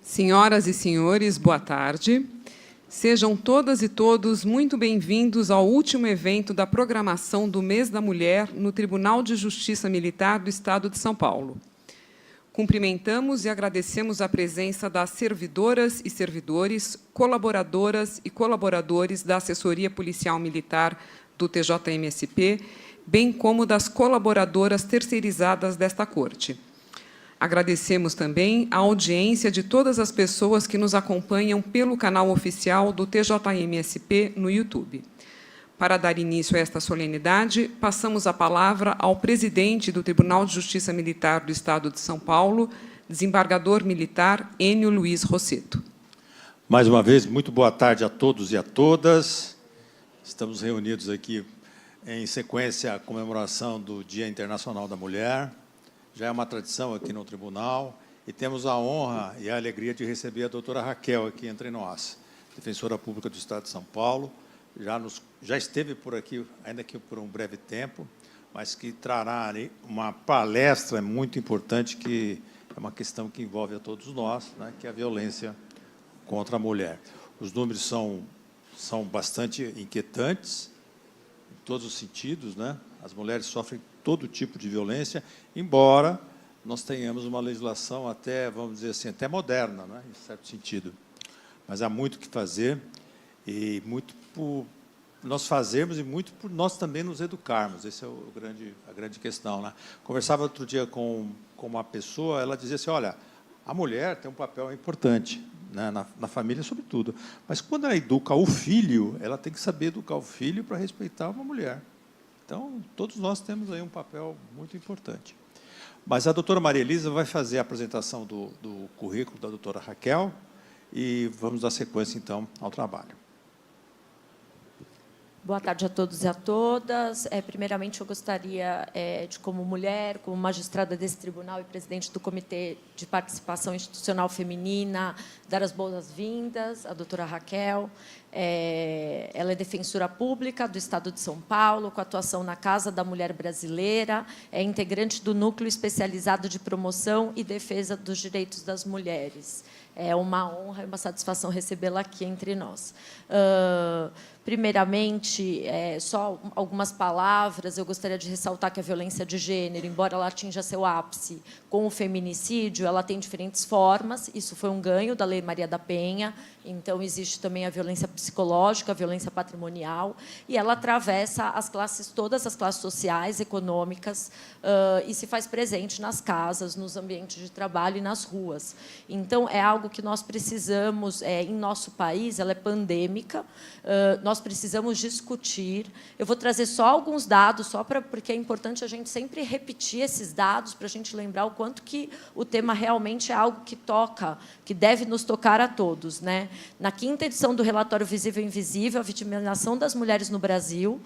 Senhoras e senhores, boa tarde. Sejam todas e todos muito bem-vindos ao último evento da programação do Mês da Mulher no Tribunal de Justiça Militar do Estado de São Paulo. Cumprimentamos e agradecemos a presença das servidoras e servidores, colaboradoras e colaboradores da Assessoria Policial Militar do TJMSP, bem como das colaboradoras terceirizadas desta Corte. Agradecemos também a audiência de todas as pessoas que nos acompanham pelo canal oficial do TJMSP no YouTube. Para dar início a esta solenidade, passamos a palavra ao presidente do Tribunal de Justiça Militar do Estado de São Paulo, desembargador militar Enio Luiz Rossetto. Mais uma vez, muito boa tarde a todos e a todas. Estamos reunidos aqui em sequência à comemoração do Dia Internacional da Mulher. Já é uma tradição aqui no tribunal, e temos a honra e a alegria de receber a doutora Raquel aqui entre nós, defensora pública do Estado de São Paulo, já esteve por aqui, ainda que por um breve tempo, mas que trará ali uma palestra muito importante, que é uma questão que envolve a todos nós, né, que é a violência contra a mulher. Os números são bastante inquietantes, em todos os sentidos, né? As mulheres sofrem todo tipo de violência, embora nós tenhamos uma legislação até, vamos dizer assim, até moderna, né, em certo sentido. Mas há muito que fazer, e muito por nós fazermos e muito por nós também nos educarmos. Essa é a grande questão, né? Conversava outro dia com uma pessoa, ela dizia assim, olha, a mulher tem um papel importante, né, na família, sobretudo, mas quando ela educa o filho, ela tem que saber educar o filho para respeitar uma mulher. Então, todos nós temos aí um papel muito importante. Mas a doutora Maria Elisa vai fazer a apresentação do currículo da doutora Raquel e vamos dar sequência, então, ao trabalho. Boa tarde a todos e a todas. Primeiramente, eu gostaria de, como mulher, como magistrada desse tribunal e presidente do Comitê de Participação Institucional Feminina, dar as boas-vindas à doutora Raquel. Ela é defensora pública do Estado de São Paulo, com atuação na Casa da Mulher Brasileira, é integrante do Núcleo Especializado de Promoção e Defesa dos Direitos das Mulheres. É uma honra e uma satisfação recebê-la aqui entre nós. Primeiramente, só algumas palavras, eu gostaria de ressaltar que a violência de gênero, embora ela atinja seu ápice com o feminicídio, ela tem diferentes formas, isso foi um ganho da Lei Maria da Penha, então existe também a violência psicológica, a violência patrimonial, e ela atravessa todas as classes sociais, econômicas, e se faz presente nas casas, nos ambientes de trabalho e nas ruas. Então, é algo que nós precisamos, em nosso país, ela é pandêmica, nós precisamos discutir. Eu vou trazer só alguns dados, porque é importante a gente sempre repetir esses dados, para a gente lembrar o quanto que o tema realmente é algo que toca, que deve nos tocar a todos, né? Na 5ª edição do relatório Visível e Invisível, a vitimização das mulheres no Brasil,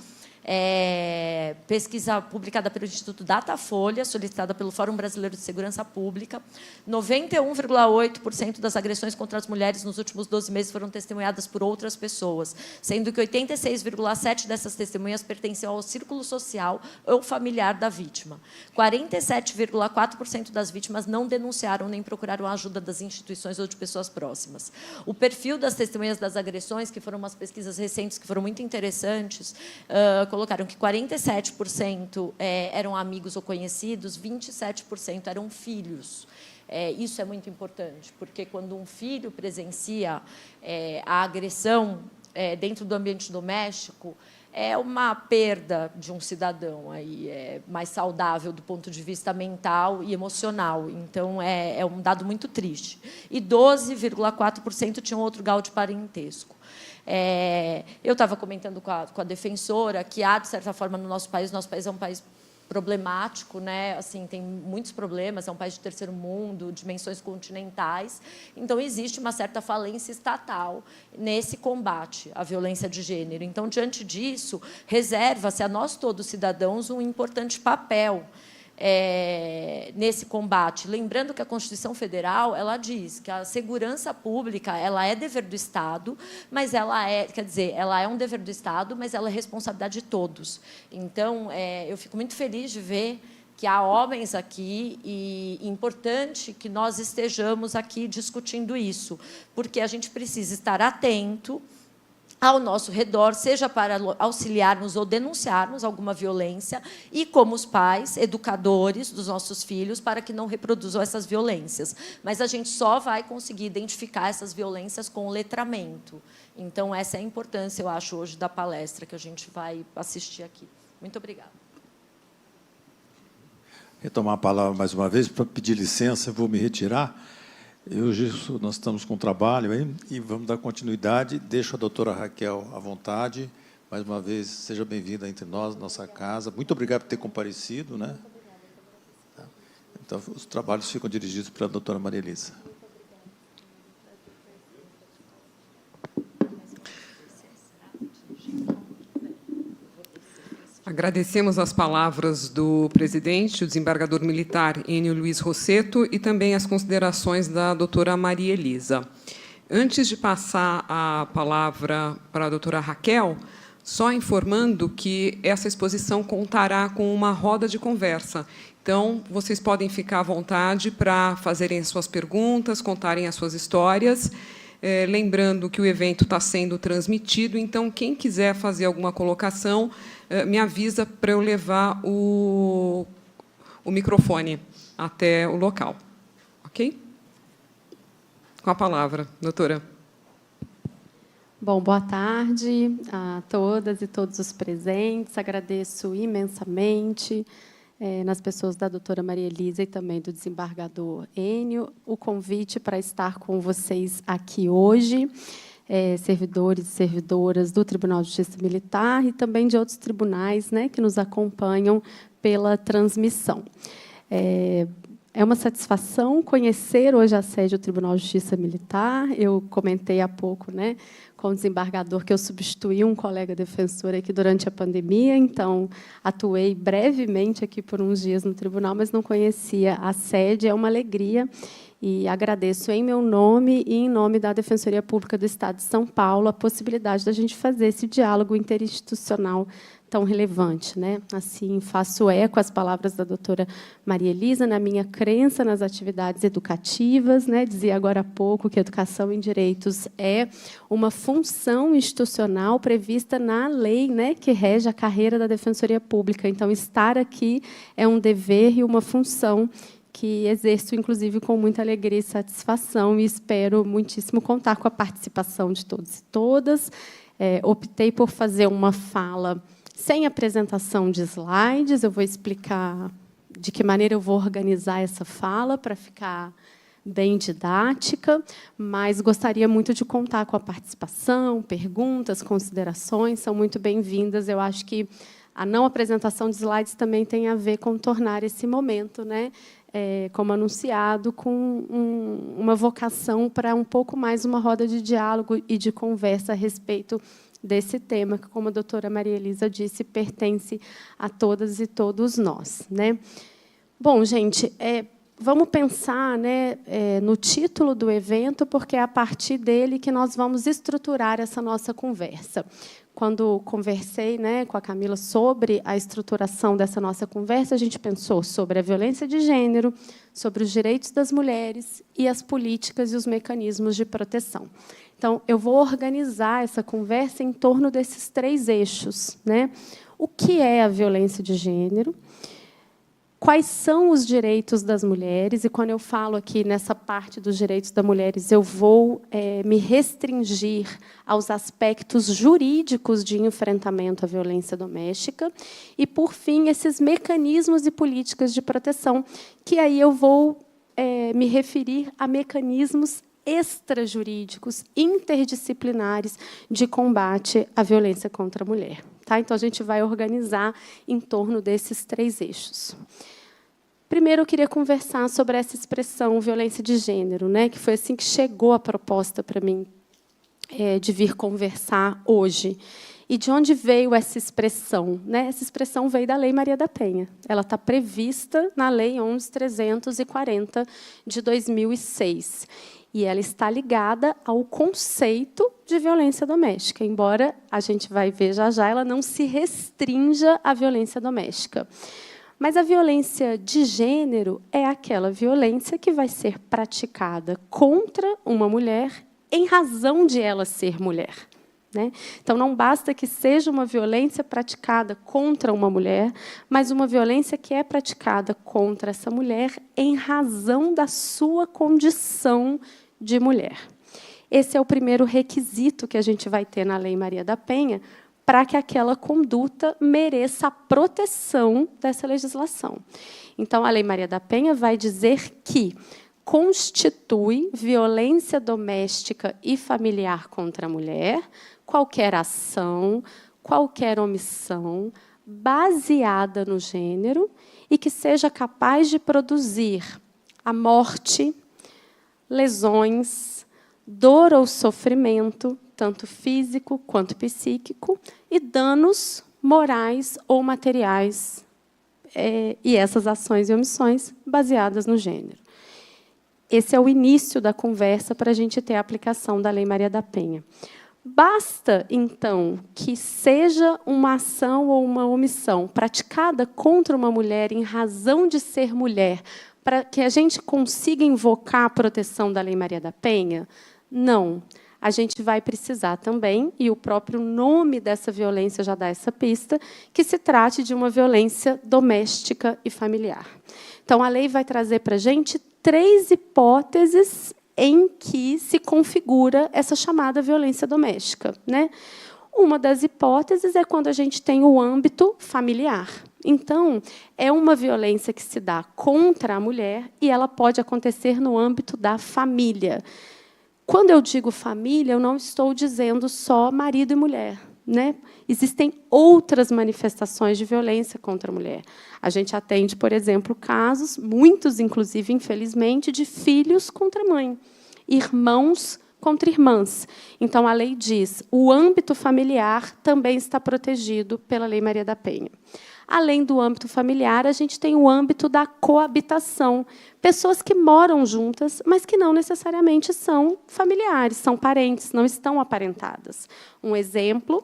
pesquisa publicada pelo Instituto Datafolha, solicitada pelo Fórum Brasileiro de Segurança Pública, 91,8% das agressões contra as mulheres nos últimos 12 meses foram testemunhadas por outras pessoas, sendo que 86,7% dessas testemunhas pertenciam ao círculo social ou familiar da vítima. 47,4% das vítimas não denunciaram nem procuraram a ajuda das instituições ou de pessoas próximas. O perfil das testemunhas das agressões, que foram umas pesquisas recentes que foram muito interessantes, colocaram que 47% eram amigos ou conhecidos, 27% eram filhos. Isso é muito importante, porque quando um filho presencia a agressão dentro do ambiente doméstico, é uma perda de um cidadão aí, mais saudável do ponto de vista mental e emocional. Então, é um dado muito triste. E 12,4% tinham outro grau de parentesco. Eu estava comentando com a defensora que há, de certa forma, no nosso país é um país problemático, né? Assim, tem muitos problemas, é um país de terceiro mundo, dimensões continentais, então existe uma certa falência estatal nesse combate à violência de gênero. Então, diante disso, reserva-se a nós todos, cidadãos, um importante papel nesse combate. Lembrando que a Constituição Federal ela diz que a segurança pública ela é dever do Estado, mas ela é um dever do Estado, mas ela é responsabilidade de todos. Então, eu fico muito feliz de ver que há homens aqui e é importante que nós estejamos aqui discutindo isso, porque a gente precisa estar atento ao nosso redor, seja para auxiliarmos ou denunciarmos alguma violência, e como os pais, educadores dos nossos filhos, para que não reproduzam essas violências. Mas a gente só vai conseguir identificar essas violências com o letramento. Então, essa é a importância, eu acho, hoje, da palestra que a gente vai assistir aqui. Muito obrigada. Retomar a palavra mais uma vez, para pedir licença, eu vou me retirar. Nós estamos com trabalho aí, e vamos dar continuidade. Deixo a doutora Raquel à vontade. Mais uma vez, seja bem-vinda entre nós, nossa casa. Muito obrigado por ter comparecido, né? Então, os trabalhos ficam dirigidos para a doutora Maria Elisa. Agradecemos as palavras do presidente, o desembargador militar Enio Luiz Rossetto, e também as considerações da doutora Maria Elisa. Antes de passar a palavra para a doutora Raquel, só informando que essa exposição contará com uma roda de conversa. Então, vocês podem ficar à vontade para fazerem as suas perguntas, contarem as suas histórias. Lembrando que o evento está sendo transmitido, então, quem quiser fazer alguma colocação, me avisa para eu levar o microfone até o local. Ok? Com a palavra, doutora. Bom, boa tarde a todas e todos os presentes. Agradeço imensamente, nas pessoas da doutora Maria Elisa e também do desembargador Enio, o convite para estar com vocês aqui hoje, servidores e servidoras do Tribunal de Justiça Militar e também de outros tribunais, né, que nos acompanham pela transmissão. É uma satisfação conhecer hoje a sede do Tribunal de Justiça Militar. Eu comentei há pouco, né, com o desembargador, que eu substituí um colega defensor aqui durante a pandemia, então atuei brevemente aqui por uns dias no tribunal, mas não conhecia a sede. É uma alegria e agradeço em meu nome e em nome da Defensoria Pública do Estado de São Paulo a possibilidade da gente fazer esse diálogo interinstitucional tão relevante, né? Assim, faço eco às palavras da doutora Maria Elisa, na minha crença nas atividades educativas, né? Dizia agora há pouco que educação em direitos é uma função institucional prevista na lei, né, que rege a carreira da Defensoria Pública. Então, estar aqui é um dever e uma função que exerço, inclusive, com muita alegria e satisfação, e espero muitíssimo contar com a participação de todos e todas. Optei por fazer uma fala sem apresentação de slides. Eu vou explicar de que maneira eu vou organizar essa fala para ficar bem didática, mas gostaria muito de contar com a participação, perguntas, considerações, são muito bem-vindas. Eu acho que a não apresentação de slides também tem a ver com tornar esse momento, né, como anunciado, com uma vocação para um pouco mais uma roda de diálogo e de conversa a respeito desse tema, que, como a doutora Maria Elisa disse, pertence a todas e todos nós, né? Bom, gente, vamos pensar, né, no título do evento, porque é a partir dele que nós vamos estruturar essa nossa conversa. Quando conversei, né, com a Camila sobre a estruturação dessa nossa conversa, a gente pensou sobre a violência de gênero, sobre os direitos das mulheres e as políticas e os mecanismos de proteção. Então, eu vou organizar essa conversa em torno desses 3 eixos, né? O que é a violência de gênero? Quais são os direitos das mulheres? E, quando eu falo aqui nessa parte dos direitos das mulheres, eu vou me restringir aos aspectos jurídicos de enfrentamento à violência doméstica. E, por fim, esses mecanismos e políticas de proteção, que aí eu vou me referir a mecanismos extrajurídicos, interdisciplinares de combate à violência contra a mulher. Tá? Então, a gente vai organizar em torno desses 3 eixos. Primeiro, eu queria conversar sobre essa expressão violência de gênero, né, que foi assim que chegou a proposta para mim de vir conversar hoje. E de onde veio essa expressão? Né? Essa expressão veio da Lei Maria da Penha. Ela está prevista na Lei 11.340, de 2006. E ela está ligada ao conceito de violência doméstica, embora, a gente vai ver já já, ela não se restrinja à violência doméstica. Mas a violência de gênero é aquela violência que vai ser praticada contra uma mulher em razão de ela ser mulher. Né? Então, não basta que seja uma violência praticada contra uma mulher, mas uma violência que é praticada contra essa mulher em razão da sua condição de mulher. Esse é o primeiro requisito que a gente vai ter na Lei Maria da Penha para que aquela conduta mereça a proteção dessa legislação. Então, a Lei Maria da Penha vai dizer que constitui violência doméstica e familiar contra a mulher qualquer ação, qualquer omissão baseada no gênero e que seja capaz de produzir a morte, lesões, dor ou sofrimento, tanto físico quanto psíquico, e danos morais ou materiais, e essas ações e omissões baseadas no gênero. Esse é o início da conversa para a gente ter a aplicação da Lei Maria da Penha. Basta, então, que seja uma ação ou uma omissão praticada contra uma mulher em razão de ser mulher, para que a gente consiga invocar a proteção da Lei Maria da Penha? Não. A gente vai precisar também, e o próprio nome dessa violência já dá essa pista, que se trate de uma violência doméstica e familiar. Então, a lei vai trazer para a gente 3 hipóteses em que se configura essa chamada violência doméstica. Né? Uma das hipóteses é quando a gente tem o âmbito familiar. Então, é uma violência que se dá contra a mulher e ela pode acontecer no âmbito da família. Quando eu digo família, eu não estou dizendo só marido e mulher. Né? Existem outras manifestações de violência contra a mulher. A gente atende, por exemplo, casos, muitos, inclusive, infelizmente, de filhos contra a mãe, irmãos contra irmãs. Então, a lei diz, o âmbito familiar também está protegido pela Lei Maria da Penha. Além do âmbito familiar, a gente tem o âmbito da coabitação. Pessoas que moram juntas, mas que não necessariamente são familiares, são parentes, não estão aparentadas. Um exemplo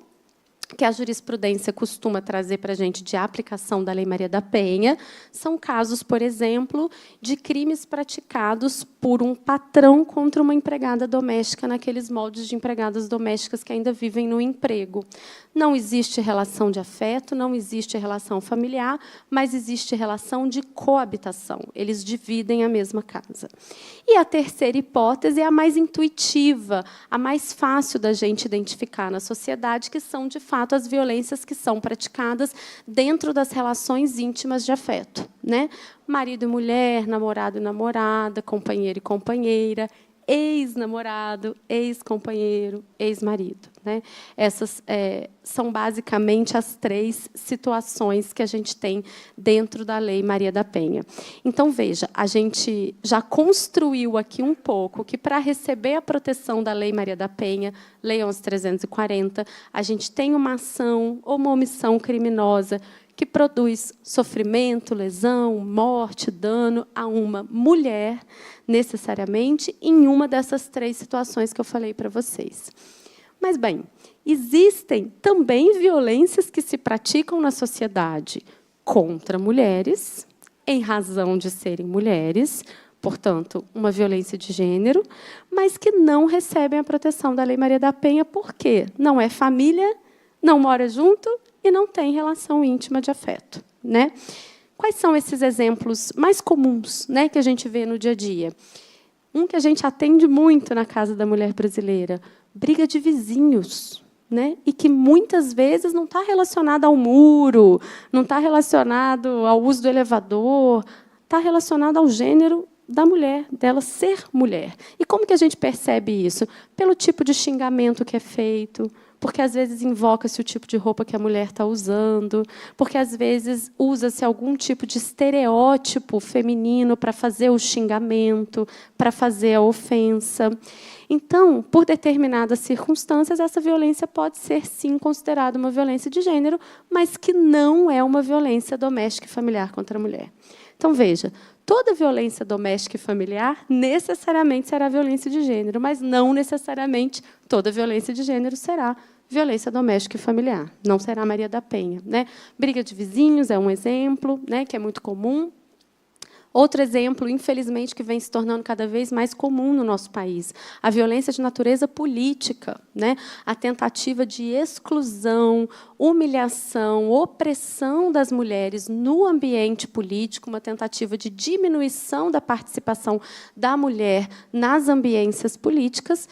que a jurisprudência costuma trazer para a gente de aplicação da Lei Maria da Penha são casos, por exemplo, de crimes praticados por um patrão contra uma empregada doméstica naqueles moldes de empregadas domésticas que ainda vivem no emprego. Não existe relação de afeto, não existe relação familiar, mas existe relação de coabitação. Eles dividem a mesma casa. E a terceira hipótese é a mais intuitiva, a mais fácil da gente identificar na sociedade, que são, de fato, as violências que são praticadas dentro das relações íntimas de afeto. Né? Marido e mulher, namorado e namorada, companheiro e companheira, ex-namorado, ex-companheiro, ex-marido. Né? Essas são, basicamente, as 3 situações que a gente tem dentro da Lei Maria da Penha. Então, veja, a gente já construiu aqui um pouco que, para receber a proteção da Lei Maria da Penha, Lei 11.340, a gente tem uma ação ou uma omissão criminosa que produz sofrimento, lesão, morte, dano a uma mulher, necessariamente, em uma dessas 3 situações que eu falei para vocês. Mas, bem, existem também violências que se praticam na sociedade contra mulheres, em razão de serem mulheres, portanto, uma violência de gênero, mas que não recebem a proteção da Lei Maria da Penha, porque não é família, não mora junto e não tem relação íntima de afeto. Né? Quais são esses exemplos mais comuns, né, que a gente vê no dia a dia? Um que a gente atende muito na Casa da Mulher Brasileira, briga de vizinhos, né? E que, muitas vezes, não está relacionado ao muro, não está relacionado ao uso do elevador, está relacionado ao gênero da mulher, dela ser mulher. E como que a gente percebe isso? Pelo tipo de xingamento que é feito, porque, às vezes, invoca-se o tipo de roupa que a mulher está usando, porque, às vezes, usa-se algum tipo de estereótipo feminino para fazer o xingamento, para fazer a ofensa. Então, por determinadas circunstâncias, essa violência pode ser, sim, considerada uma violência de gênero, mas que não é uma violência doméstica e familiar contra a mulher. Então, veja, toda violência doméstica e familiar necessariamente será violência de gênero, mas não necessariamente toda violência de gênero será violência doméstica e familiar. Não será Maria da Penha, né? Briga de vizinhos é um exemplo, né, que é muito comum. Outro exemplo, infelizmente, que vem se tornando cada vez mais comum no nosso país, a violência de natureza política, né? A tentativa de exclusão, humilhação, opressão das mulheres no ambiente político, uma tentativa de diminuição da participação da mulher nas ambiências políticas.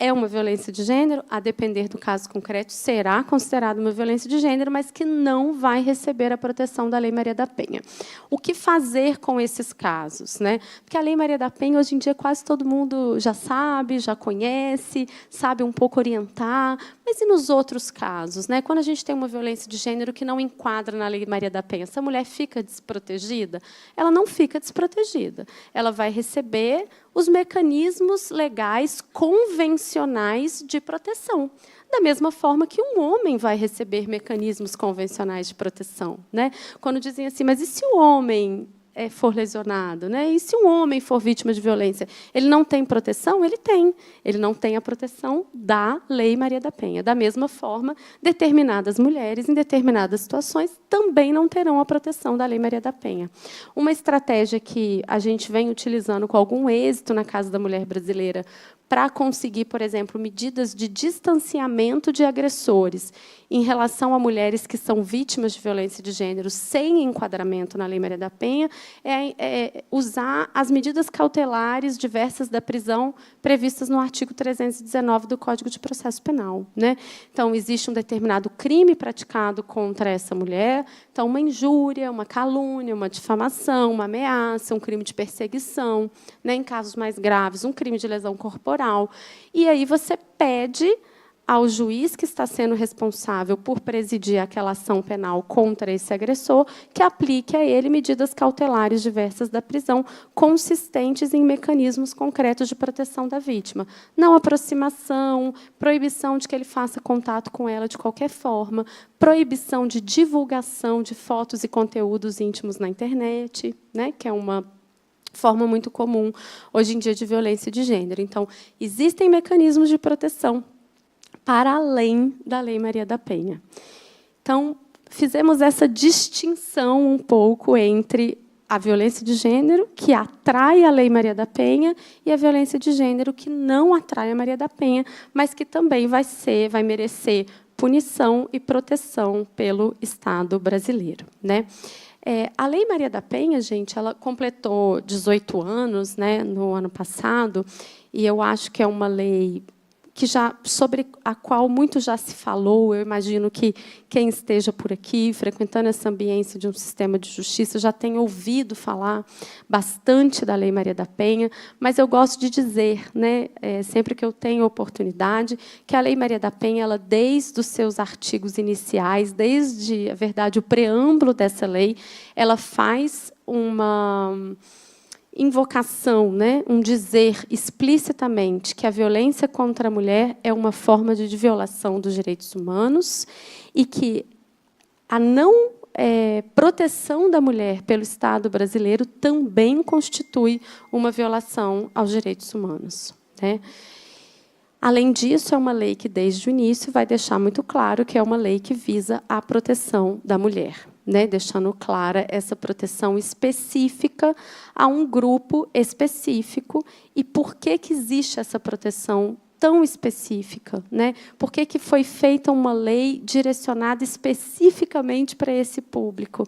É uma violência de gênero, a depender do caso concreto, será considerada uma violência de gênero, mas que não vai receber a proteção da Lei Maria da Penha. O que fazer com esses casos, né? Porque a Lei Maria da Penha, hoje em dia, quase todo mundo já sabe, já conhece, sabe um pouco orientar, mas e nos outros casos, né? Quando a gente tem uma violência de gênero que não enquadra na Lei Maria da Penha, essa mulher fica desprotegida? Ela não fica desprotegida. Ela vai receber os mecanismos legais convencionais de proteção, da mesma forma que um homem vai receber mecanismos convencionais de proteção, né? Quando dizem assim, mas e se o homem for lesionado, né? E se um homem for vítima de violência, ele não tem proteção? Ele tem. Ele não tem a proteção da Lei Maria da Penha. Da mesma forma, determinadas mulheres, em determinadas situações, também não terão a proteção da Lei Maria da Penha. Uma estratégia que a gente vem utilizando com algum êxito na Casa da Mulher Brasileira para conseguir, por exemplo, medidas de distanciamento de agressores em relação a mulheres que são vítimas de violência de gênero sem enquadramento na Lei Maria da Penha, é usar as medidas cautelares diversas da prisão previstas no artigo 319 do Código de Processo Penal, né? Então, existe um determinado crime praticado contra essa mulher, então, uma injúria, uma calúnia, uma difamação, uma ameaça, um crime de perseguição, né? Em casos mais graves, um crime de lesão corporal. E aí você pede ao juiz que está sendo responsável por presidir aquela ação penal contra esse agressor que aplique a ele medidas cautelares diversas da prisão, consistentes em mecanismos concretos de proteção da vítima. Não aproximação, proibição de que ele faça contato com ela de qualquer forma, proibição de divulgação de fotos e conteúdos íntimos na internet, né, que é uma forma muito comum, hoje em dia, de violência de gênero. Então, existem mecanismos de proteção para além da Lei Maria da Penha. Então, fizemos essa distinção um pouco entre a violência de gênero, que atrai a Lei Maria da Penha, e a violência de gênero, que não atrai a Maria da Penha, mas que também vai merecer punição e proteção pelo Estado brasileiro, né? A Lei Maria da Penha, gente, ela completou 18 anos, né, no ano passado, e eu acho que é uma lei que sobre a qual muito já se falou. Eu imagino que quem esteja por aqui, frequentando essa ambiência de um sistema de justiça, já tem ouvido falar bastante da Lei Maria da Penha, mas eu gosto de dizer, né, sempre que eu tenho oportunidade, que a Lei Maria da Penha, ela, desde os seus artigos iniciais, desde, a verdade, o preâmbulo dessa lei, ela faz uma invocação, né, um dizer explicitamente que a violência contra a mulher é uma forma de violação dos direitos humanos e que a não proteção da mulher pelo Estado brasileiro também constitui uma violação aos direitos humanos, né? Além disso, é uma lei que, desde o início, vai deixar muito claro que é uma lei que visa a proteção da mulher, né? Deixando clara essa proteção específica a um grupo específico. E por que existe essa proteção tão específica, né? Por que foi feita uma lei direcionada especificamente para esse público?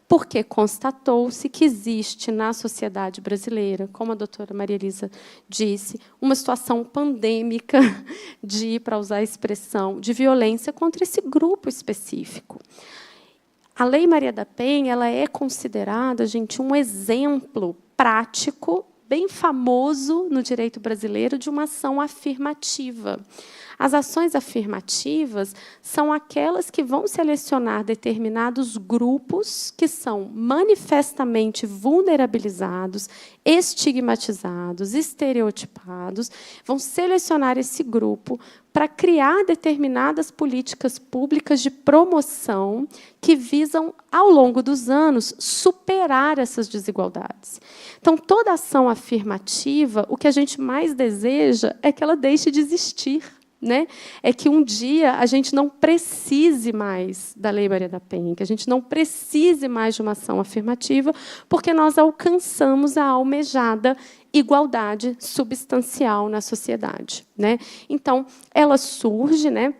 Porque constatou-se que existe na sociedade brasileira, como a doutora Maria Elisa disse, uma situação pandêmica para usar a expressão, de violência contra esse grupo específico. A Lei Maria da Penha, ela é considerada, gente, um exemplo prático, bem famoso no direito brasileiro, de uma ação afirmativa. As ações afirmativas são aquelas que vão selecionar determinados grupos que são manifestamente vulnerabilizados, estigmatizados, estereotipados, vão selecionar esse grupo para criar determinadas políticas públicas de promoção que visam, ao longo dos anos, superar essas desigualdades. Então, toda ação afirmativa, o que a gente mais deseja é que ela deixe de existir, né, é que um dia a gente não precise mais da Lei Maria da Penha, que a gente não precise mais de uma ação afirmativa, porque nós alcançamos a almejada igualdade substancial na sociedade, né? Então, ela surge, né,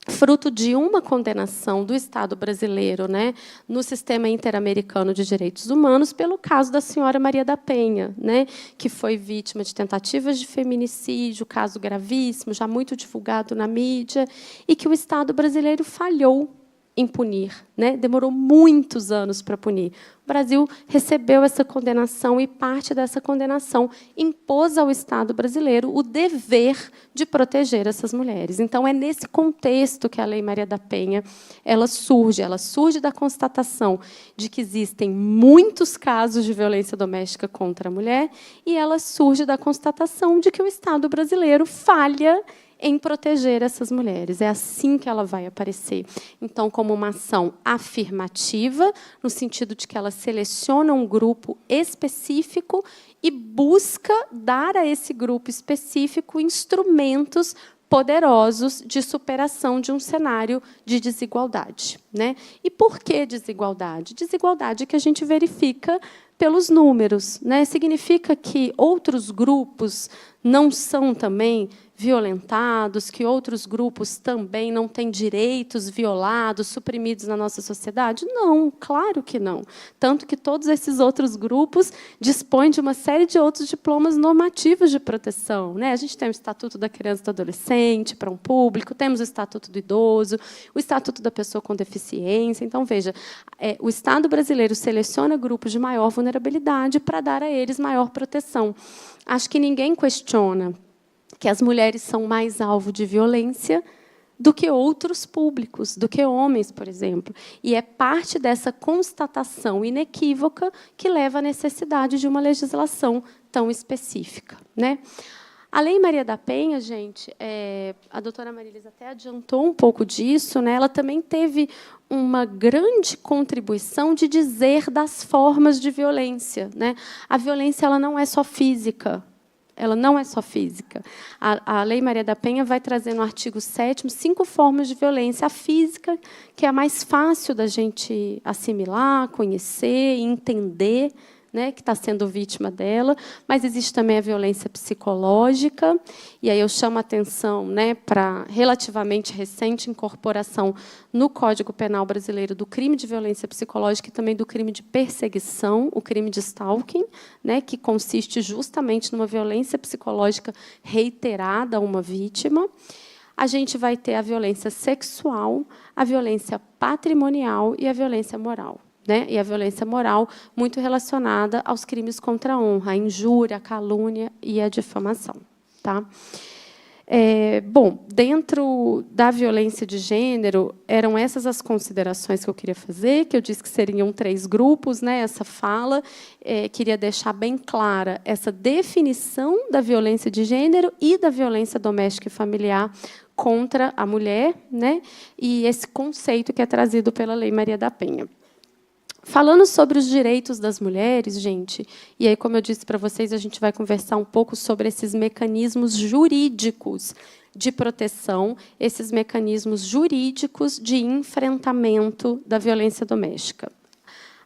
fruto de uma condenação do Estado brasileiro, né, no Sistema Interamericano de Direitos Humanos, pelo caso da senhora Maria da Penha, né, que foi vítima de tentativas de feminicídio, caso gravíssimo, já muito divulgado na mídia, e que o Estado brasileiro falhou em punir, né? Demorou muitos anos para punir. O Brasil recebeu essa condenação e parte dessa condenação impôs ao Estado brasileiro o dever de proteger essas mulheres. Então, é nesse contexto que a Lei Maria da Penha ela surge da constatação de que existem muitos casos de violência doméstica contra a mulher e ela surge da constatação de que o Estado brasileiro falha em proteger essas mulheres. É assim que ela vai aparecer. Então, como uma ação afirmativa, no sentido de que ela seleciona um grupo específico e busca dar a esse grupo específico instrumentos poderosos de superação de um cenário de desigualdade, né? E por que desigualdade? Desigualdade que a gente verifica pelos números, né? Significa que outros grupos não são também violentados, que outros grupos também não têm direitos violados, suprimidos na nossa sociedade? Não, claro que não. Tanto que todos esses outros grupos dispõem de uma série de outros diplomas normativos de proteção, né? A gente tem o Estatuto da Criança e do Adolescente para um público, temos o Estatuto do Idoso, o Estatuto da Pessoa com Deficiência. Então, veja, o Estado brasileiro seleciona grupos de maior vulnerabilidade para dar a eles maior proteção. Acho que ninguém questiona que as mulheres são mais alvo de violência do que outros públicos, do que homens, por exemplo. E é parte dessa constatação inequívoca que leva à necessidade de uma legislação tão específica, né? A Lei Maria da Penha, gente, a doutora Maria Elisa até adiantou um pouco disso, né? Ela também teve uma grande contribuição de dizer das formas de violência, né? A violência ela não é só física. Ela não é só física. A Lei Maria da Penha vai trazer no artigo 7º 5 formas de violência. A física, que é a mais fácil da gente assimilar, conhecer, entender, né, que está sendo vítima dela, mas existe também a violência psicológica, e aí eu chamo a atenção, né, para a relativamente recente incorporação no Código Penal brasileiro do crime de violência psicológica e também do crime de perseguição, o crime de stalking, né, que consiste justamente numa violência psicológica reiterada a uma vítima. A gente vai ter a violência sexual, a violência patrimonial e a violência moral. Né? E a violência moral muito relacionada aos crimes contra a honra, a injúria, a calúnia e a difamação. Tá? Bom, dentro da violência de gênero, eram essas as considerações que eu queria fazer, que eu disse que seriam 3 grupos, né, essa fala. Queria deixar bem clara essa definição da violência de gênero e da violência doméstica e familiar contra a mulher, né, e esse conceito que é trazido pela Lei Maria da Penha. Falando sobre os direitos das mulheres, gente, e aí, como eu disse para vocês, a gente vai conversar um pouco sobre esses mecanismos jurídicos de proteção, esses mecanismos jurídicos de enfrentamento da violência doméstica.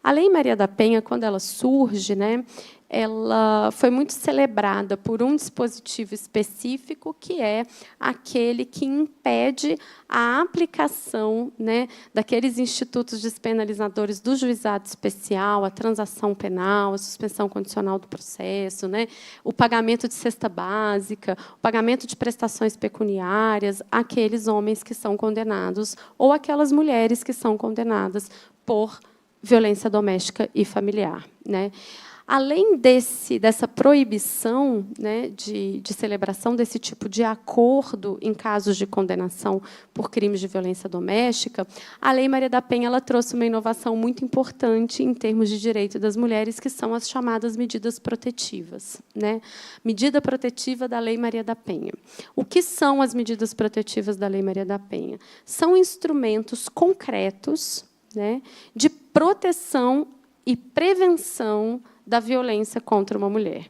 A Lei Maria da Penha, quando ela surge, né, ela foi muito celebrada por um dispositivo específico, que é aquele que impede a aplicação, né, daqueles institutos despenalizadores do juizado especial, a transação penal, a suspensão condicional do processo, né, o pagamento de cesta básica, o pagamento de prestações pecuniárias àqueles homens que são condenados ou aquelas mulheres que são condenadas por violência doméstica e familiar, né? Além dessa proibição, né, de celebração desse tipo de acordo em casos de condenação por crimes de violência doméstica, a Lei Maria da Penha ela trouxe uma inovação muito importante em termos de direito das mulheres, que são as chamadas medidas protetivas, né? Medida protetiva da Lei Maria da Penha. O que são as medidas protetivas da Lei Maria da Penha? São instrumentos concretos, né, de proteção e prevenção da violência contra uma mulher.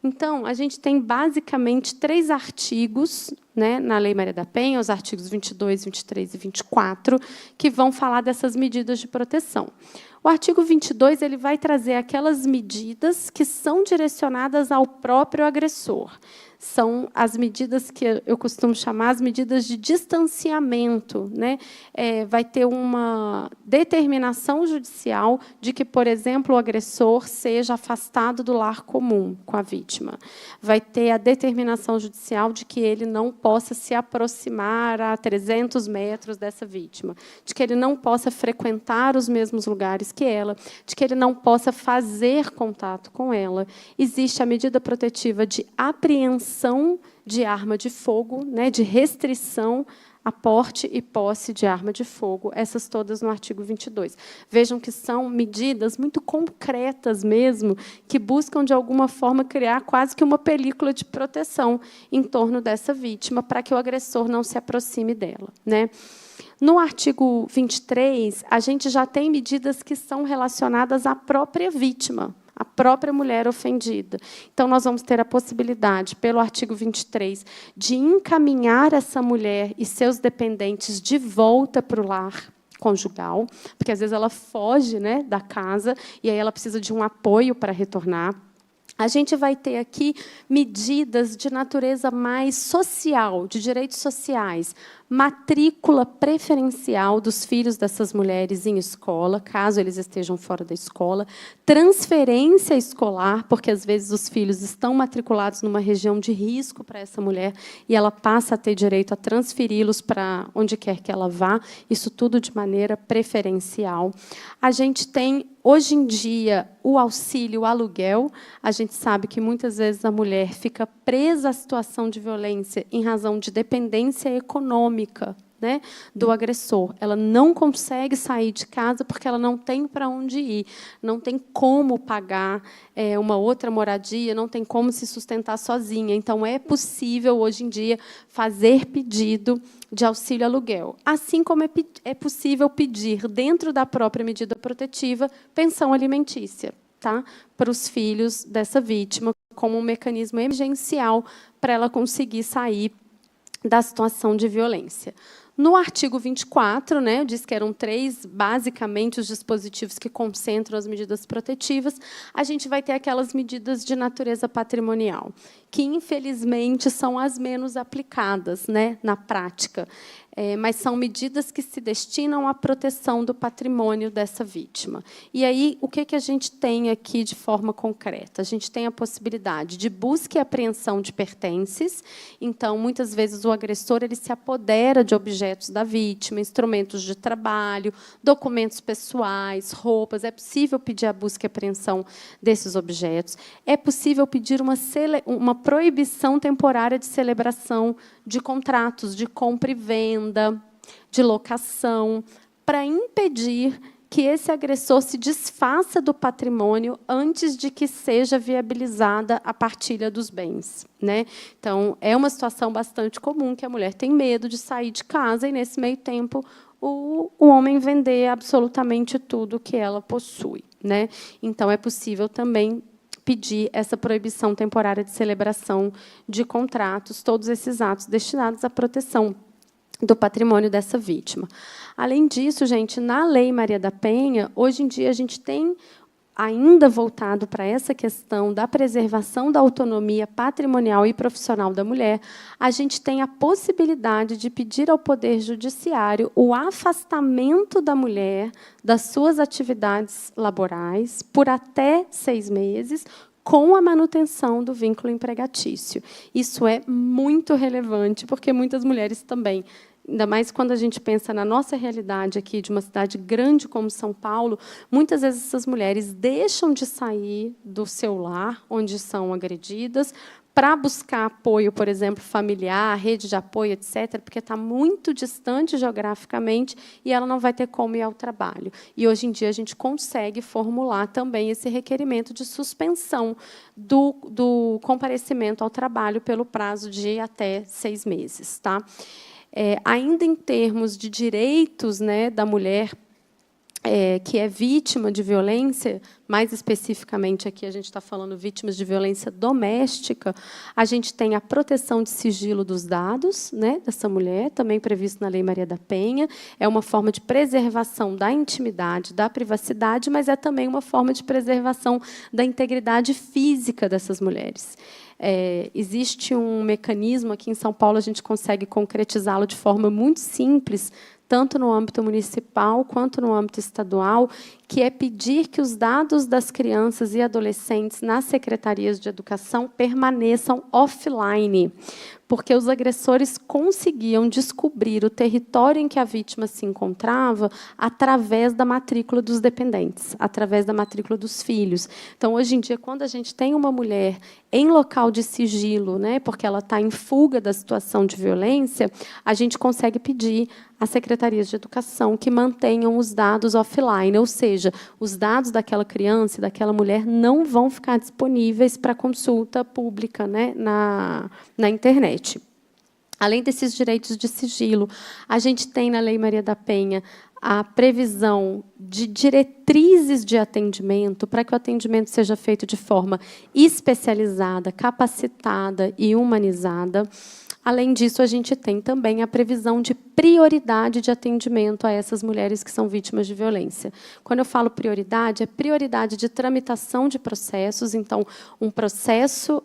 Então, a gente tem, basicamente, 3 artigos, né, na Lei Maria da Penha, os artigos 22, 23 e 24, que vão falar dessas medidas de proteção. O artigo 22 ele vai trazer aquelas medidas que são direcionadas ao próprio agressor. São as medidas que eu costumo chamar as medidas de distanciamento, né? Vai ter uma determinação judicial de que, por exemplo, o agressor seja afastado do lar comum com a vítima. Vai ter a determinação judicial de que ele não possa se aproximar a 300 metros dessa vítima, de que ele não possa frequentar os mesmos lugares que ela, de que ele não possa fazer contato com ela. Existe a medida protetiva de apreensão de arma de fogo, né, de restrição a porte e posse de arma de fogo, essas todas no artigo 22. Vejam que são medidas muito concretas mesmo, que buscam, de alguma forma, criar quase que uma película de proteção em torno dessa vítima, para que o agressor não se aproxime dela, né? No artigo 23, a gente já tem medidas que são relacionadas à própria vítima, a própria mulher ofendida. Então, nós vamos ter a possibilidade, pelo artigo 23, de encaminhar essa mulher e seus dependentes de volta para o lar conjugal, porque, às vezes, ela foge, né, da casa e aí ela precisa de um apoio para retornar. A gente vai ter aqui medidas de natureza mais social, de direitos sociais, matrícula preferencial dos filhos dessas mulheres em escola, caso eles estejam fora da escola, transferência escolar, porque, às vezes, os filhos estão matriculados numa região de risco para essa mulher e ela passa a ter direito a transferi-los para onde quer que ela vá, isso tudo de maneira preferencial. A gente tem, hoje em dia, o auxílio aluguel. A gente sabe que, muitas vezes, a mulher fica presa à situação de violência em razão de dependência econômica, né, do agressor. Ela não consegue sair de casa porque ela não tem para onde ir, não tem como pagar uma outra moradia, não tem como se sustentar sozinha. Então, é possível, hoje em dia, fazer pedido de auxílio aluguel. Assim como é possível pedir, dentro da própria medida protetiva, pensão alimentícia, tá, para os filhos dessa vítima, como um mecanismo emergencial para ela conseguir sair da situação de violência. No artigo 24, né, eu disse que eram 3, basicamente, os dispositivos que concentram as medidas protetivas, a gente vai ter aquelas medidas de natureza patrimonial, que, infelizmente, são as menos aplicadas, né, na prática. Mas são medidas que se destinam à proteção do patrimônio dessa vítima. E aí, o que a gente tem aqui de forma concreta? A gente tem a possibilidade de busca e apreensão de pertences. Então, muitas vezes, o agressor ele se apodera de objetos da vítima, instrumentos de trabalho, documentos pessoais, roupas. É possível pedir a busca e apreensão desses objetos. É possível pedir uma proibição temporária de celebração de contratos de compra e venda, de locação, para impedir que esse agressor se desfaça do patrimônio antes de que seja viabilizada a partilha dos bens, né? Então, é uma situação bastante comum que a mulher tem medo de sair de casa e, nesse meio tempo, o homem vender absolutamente tudo que ela possui, né? Então, é possível também pedir essa proibição temporária de celebração de contratos, todos esses atos destinados à proteção do patrimônio dessa vítima. Além disso, gente, na Lei Maria da Penha, hoje em dia, a gente tem, ainda voltado para essa questão da preservação da autonomia patrimonial e profissional da mulher, a gente tem a possibilidade de pedir ao Poder Judiciário o afastamento da mulher das suas atividades laborais por até 6 meses, com a manutenção do vínculo empregatício. Isso é muito relevante, porque muitas mulheres também, ainda mais quando a gente pensa na nossa realidade aqui, de uma cidade grande como São Paulo, muitas vezes essas mulheres deixam de sair do seu lar, onde são agredidas, para buscar apoio, por exemplo, familiar, rede de apoio, etc., porque está muito distante geograficamente e ela não vai ter como ir ao trabalho. E, hoje em dia, a gente consegue formular também esse requerimento de suspensão do comparecimento ao trabalho pelo prazo de até 6 meses. Tá? Ainda em termos de direitos, né, da mulher que é vítima de violência, mais especificamente aqui a gente está falando vítimas de violência doméstica, a gente tem a proteção de sigilo dos dados, né, dessa mulher, também previsto na Lei Maria da Penha. É uma forma de preservação da intimidade, da privacidade, mas é também uma forma de preservação da integridade física dessas mulheres. Existe um mecanismo, aqui em São Paulo a gente consegue concretizá-lo de forma muito simples, tanto no âmbito municipal quanto no âmbito estadual, que é pedir que os dados das crianças e adolescentes nas secretarias de educação permaneçam offline, porque os agressores conseguiam descobrir o território em que a vítima se encontrava através da matrícula dos dependentes, através da matrícula dos filhos. Então, hoje em dia, quando a gente tem uma mulher em local de sigilo, né, porque ela está em fuga da situação de violência, a gente consegue pedir às secretarias de educação que mantenham os dados offline, ou seja, os dados daquela criança e daquela mulher não vão ficar disponíveis para consulta pública, né, na internet. Além desses direitos de sigilo, a gente tem na Lei Maria da Penha a previsão de diretrizes de atendimento para que o atendimento seja feito de forma especializada, capacitada e humanizada. Além disso, a gente tem também a previsão de prioridade de atendimento a essas mulheres que são vítimas de violência. Quando eu falo prioridade, é prioridade de tramitação de processos. Então, um processo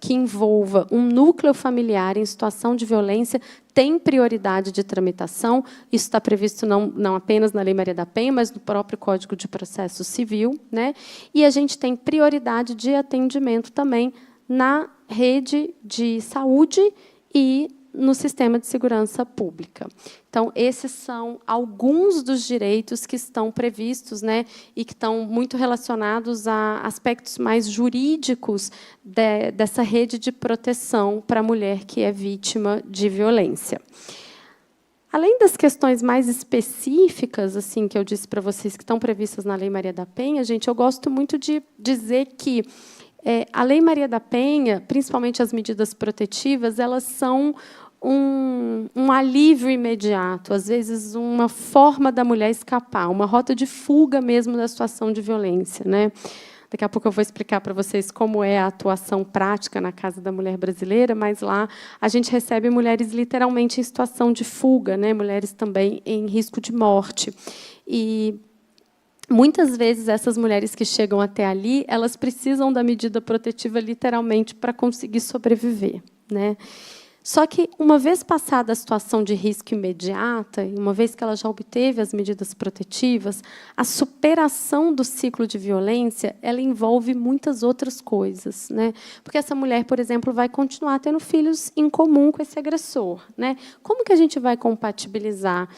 que envolva um núcleo familiar em situação de violência tem prioridade de tramitação. Isso está previsto não apenas na Lei Maria da Penha, mas no próprio Código de Processo Civil, né? E a gente tem prioridade de atendimento também na rede de saúde e no sistema de segurança pública. Então, esses são alguns dos direitos que estão previstos, né, e que estão muito relacionados a aspectos mais jurídicos dessa rede de proteção para a mulher que é vítima de violência. Além das questões mais específicas, assim, que eu disse para vocês, que estão previstas na Lei Maria da Penha, gente, eu gosto muito de dizer que a Lei Maria da Penha, principalmente as medidas protetivas, elas são um alívio imediato, às vezes uma forma da mulher escapar, uma rota de fuga mesmo da situação de violência, né? Daqui a pouco eu vou explicar para vocês como é a atuação prática na Casa da Mulher Brasileira, mas lá a gente recebe mulheres literalmente em situação de fuga, né? Mulheres também em risco de morte. E muitas vezes, essas mulheres que chegam até ali, elas precisam da medida protetiva, literalmente, para conseguir sobreviver, né? Só que, uma vez passada a situação de risco imediata, e uma vez que ela já obteve as medidas protetivas, a superação do ciclo de violência ela envolve muitas outras coisas, né? Porque essa mulher, por exemplo, vai continuar tendo filhos em comum com esse agressor, né? Como que a gente vai compatibilizar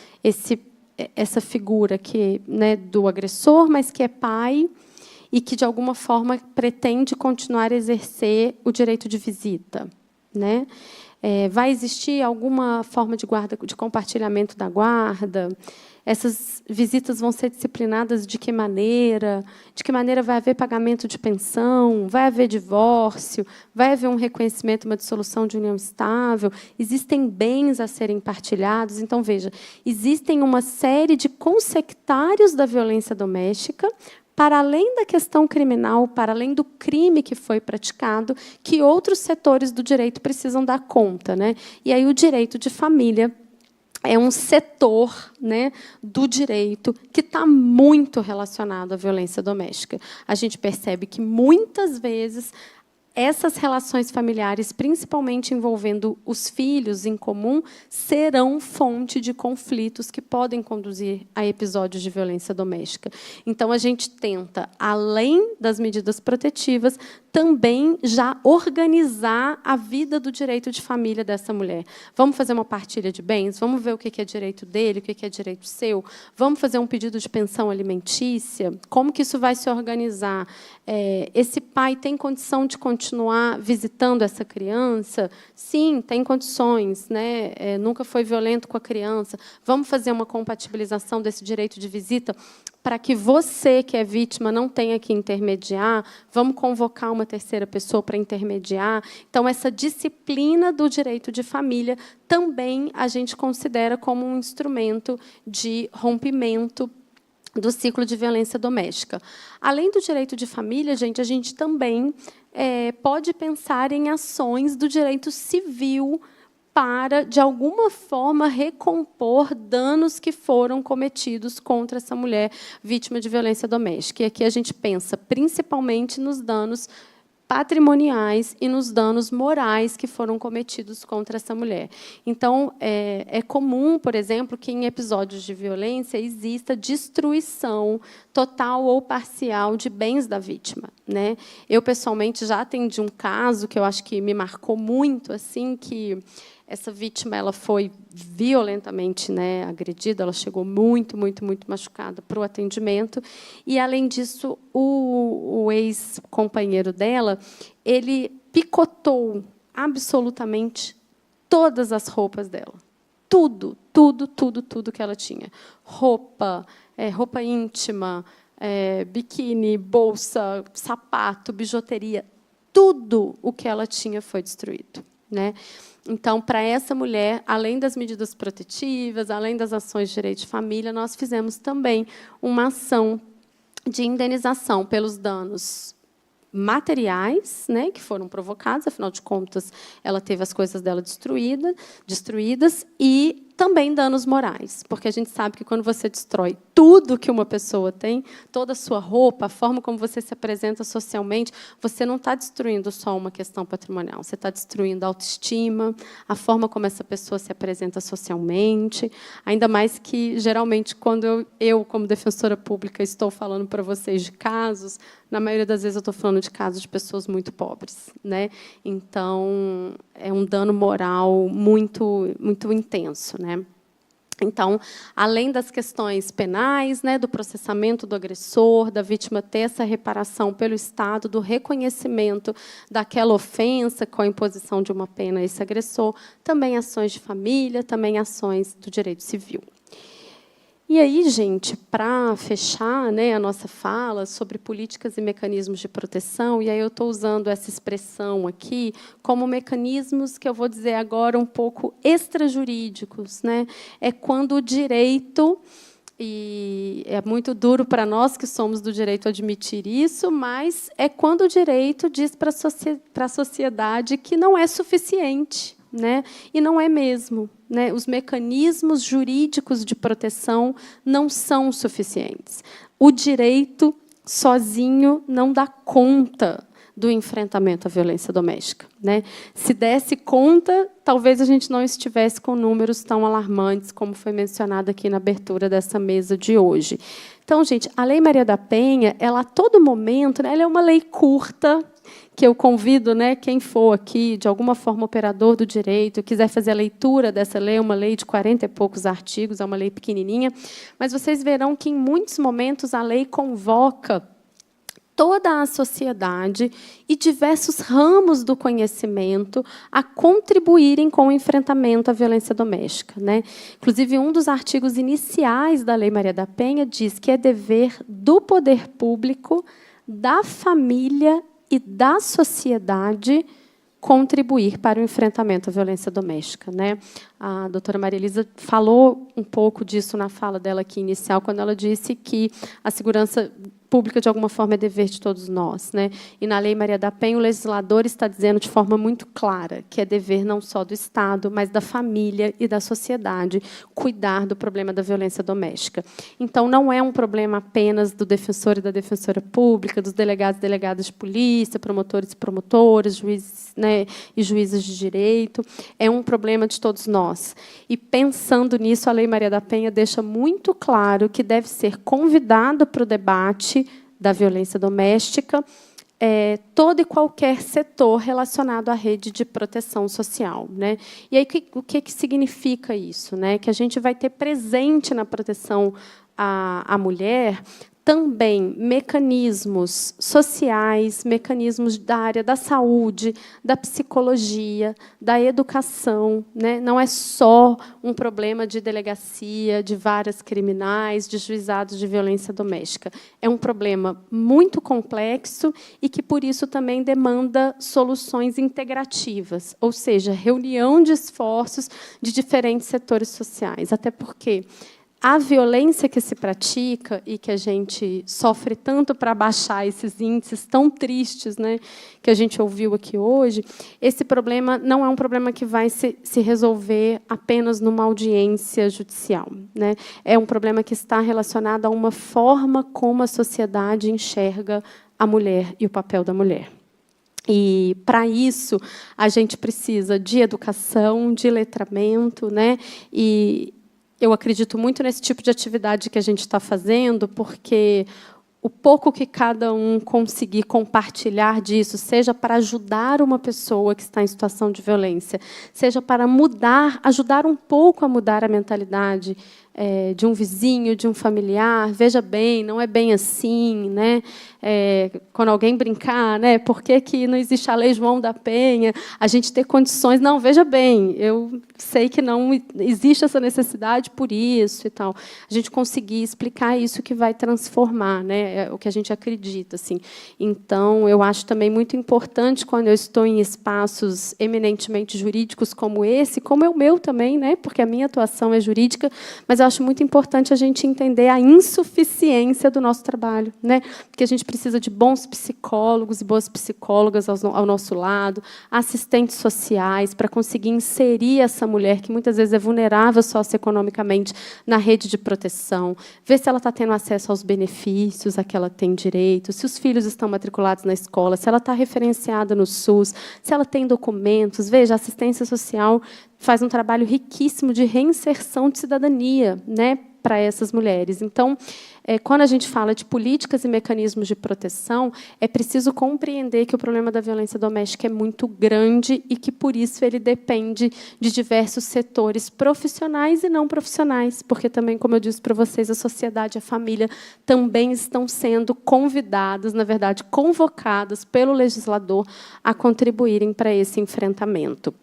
essa figura que, né, do agressor, mas que é pai e que, de alguma forma, pretende continuar a exercer o direito de visita, né? Vai existir alguma forma de compartilhamento da guarda? Essas visitas vão ser disciplinadas de que maneira? De que maneira vai haver pagamento de pensão? Vai haver divórcio? Vai haver um reconhecimento, uma dissolução de união estável? Existem bens a serem partilhados? Então, veja, existem uma série de consectários da violência doméstica, para além da questão criminal, para além do crime que foi praticado, que outros setores do direito precisam dar conta, né? E aí o direito de família é um setor, né, do direito que está muito relacionado à violência doméstica. A gente percebe que, muitas vezes, essas relações familiares, principalmente envolvendo os filhos em comum, serão fonte de conflitos que podem conduzir a episódios de violência doméstica. Então, a gente tenta, além das medidas protetivas, também já organizar a vida do direito de família dessa mulher. Vamos fazer uma partilha de bens? Vamos ver o que é direito dele, o que é direito seu? Vamos fazer um pedido de pensão alimentícia? Como que isso vai se organizar? Esse pai tem condição de continuar visitando essa criança? Sim, tem condições, né? Nunca foi violento com a criança. Vamos fazer uma compatibilização desse direito de visita para que você, que é vítima, não tenha que intermediar. Vamos convocar uma terceira pessoa para intermediar. Então, essa disciplina do direito de família também a gente considera como um instrumento de rompimento do ciclo de violência doméstica. Além do direito de família, gente, a gente também pode pensar em ações do direito civil para, de alguma forma, recompor danos que foram cometidos contra essa mulher vítima de violência doméstica. E aqui a gente pensa principalmente nos danos patrimoniais e nos danos morais que foram cometidos contra essa mulher. Então, é comum, por exemplo, que em episódios de violência exista destruição total ou parcial de bens da vítima, né? Eu, pessoalmente, já atendi um caso que eu acho que me marcou muito, assim, que essa vítima ela foi violentamente, né, agredida, ela chegou muito machucada para o atendimento. E, além disso, o ex-companheiro dela, ele picotou absolutamente todas as roupas dela. Tudo que ela tinha. Roupa íntima, biquíni, bolsa, sapato, bijuteria, tudo o que ela tinha foi destruído, né? Então, para essa mulher, além das medidas protetivas, além das ações de direito de família, nós fizemos também uma ação de indenização pelos danos materiais, né, que foram provocados, afinal de contas, ela teve as coisas dela destruídas, e também danos morais, porque a gente sabe que quando você destrói tudo que uma pessoa tem, toda a sua roupa, a forma como você se apresenta socialmente, você não está destruindo só uma questão patrimonial, você está destruindo a autoestima, a forma como essa pessoa se apresenta socialmente, ainda mais que, geralmente, quando eu como defensora pública, estou falando para vocês de casos, na maioria das vezes eu estou falando de casos de pessoas muito pobres, né? Então, é um dano moral muito intenso, né? Então, além das questões penais, né, do processamento do agressor, da vítima ter essa reparação pelo Estado, do reconhecimento daquela ofensa com a imposição de uma pena a esse agressor, também ações de família, também ações do direito civil. E aí, gente, para fechar, né, a nossa fala sobre políticas e mecanismos de proteção, e aí eu estou usando essa expressão aqui como mecanismos que eu vou dizer agora um pouco extrajurídicos, né? É quando o direito, e é muito duro para nós que somos do direito admitir isso, mas é quando o direito diz para a sociedade que não é suficiente, né? E não é mesmo, né? Os mecanismos jurídicos de proteção não são suficientes. O direito sozinho não dá conta do enfrentamento à violência doméstica, né? Se desse conta, talvez a gente não estivesse com números tão alarmantes como foi mencionado aqui na abertura dessa mesa de hoje. Então, gente, a Lei Maria da Penha, ela a todo momento, né, ela é uma lei curta, que eu convido, né, quem for aqui, de alguma forma operador do direito, quiser fazer a leitura dessa lei, uma lei de 40 e poucos artigos, é uma lei pequenininha, mas vocês verão que, em muitos momentos, a lei convoca toda a sociedade e diversos ramos do conhecimento a contribuírem com o enfrentamento à violência doméstica, né? Inclusive, um dos artigos iniciais da Lei Maria da Penha diz que é dever do poder público, da família e da sociedade contribuir para o enfrentamento à violência doméstica, né? A doutora Maria Elisa falou um pouco disso na fala dela aqui inicial, quando ela disse que a segurança pública, de alguma forma, é dever de todos nós, né? E, na Lei Maria da Penha, o legislador está dizendo de forma muito clara que é dever não só do Estado, mas da família e da sociedade cuidar do problema da violência doméstica. Então, não é um problema apenas do defensor e da defensora pública, dos delegados e delegadas de polícia, promotores e promotoras, juízes, né, e juízes de direito. É um problema de todos nós. E, pensando nisso, a Lei Maria da Penha deixa muito claro que deve ser convidado para o debate da violência doméstica todo e qualquer setor relacionado à rede de proteção social, né? E aí, o que significa isso, né? Que a gente vai ter presente na proteção à mulher também mecanismos sociais, mecanismos da área da saúde, da psicologia, da educação, né? Não é só um problema de delegacia, de varas criminais, de juizados de violência doméstica. É um problema muito complexo e que, por isso, também demanda soluções integrativas, ou seja, reunião de esforços de diferentes setores sociais, até porque a violência que se pratica e que a gente sofre tanto para baixar esses índices tão tristes, né, que a gente ouviu aqui hoje, esse problema não é um problema que vai se resolver apenas numa audiência judicial, né? É um problema que está relacionado a uma forma como a sociedade enxerga a mulher e o papel da mulher. E, para isso, a gente precisa de educação, de letramento, né? E eu acredito muito nesse tipo de atividade que a gente está fazendo, porque o pouco que cada um conseguir compartilhar disso, seja para ajudar uma pessoa que está em situação de violência, seja para ajudar um pouco a mudar a mentalidade de um vizinho, de um familiar, veja bem, não é bem assim, né? Quando alguém brincar, né? Por que não existe a Lei João da Penha? A gente ter condições, não, veja bem, eu sei que não existe essa necessidade por isso e tal. A gente conseguir explicar isso que vai transformar, né? É o que a gente acredita, assim. Então, eu acho também muito importante quando eu estou em espaços eminentemente jurídicos como esse, como é o meu também, né? Porque a minha atuação é jurídica, mas eu acho muito importante a gente entender a insuficiência do nosso trabalho, né? Porque a gente precisa de bons psicólogos e boas psicólogas ao nosso lado, assistentes sociais, para conseguir inserir essa mulher, que muitas vezes é vulnerável socioeconomicamente, na rede de proteção, ver se ela está tendo acesso aos benefícios a que ela tem direito, se os filhos estão matriculados na escola, se ela está referenciada no SUS, se ela tem documentos. Veja, a assistência social faz um trabalho riquíssimo de reinserção de cidadania, né, para essas mulheres. Então, quando a gente fala de políticas e mecanismos de proteção, é preciso compreender que o problema da violência doméstica é muito grande e que, por isso, ele depende de diversos setores profissionais e não profissionais, porque também, como eu disse para vocês, a sociedade e a família também estão sendo convidadas, na verdade, convocadas pelo legislador a contribuírem para esse enfrentamento.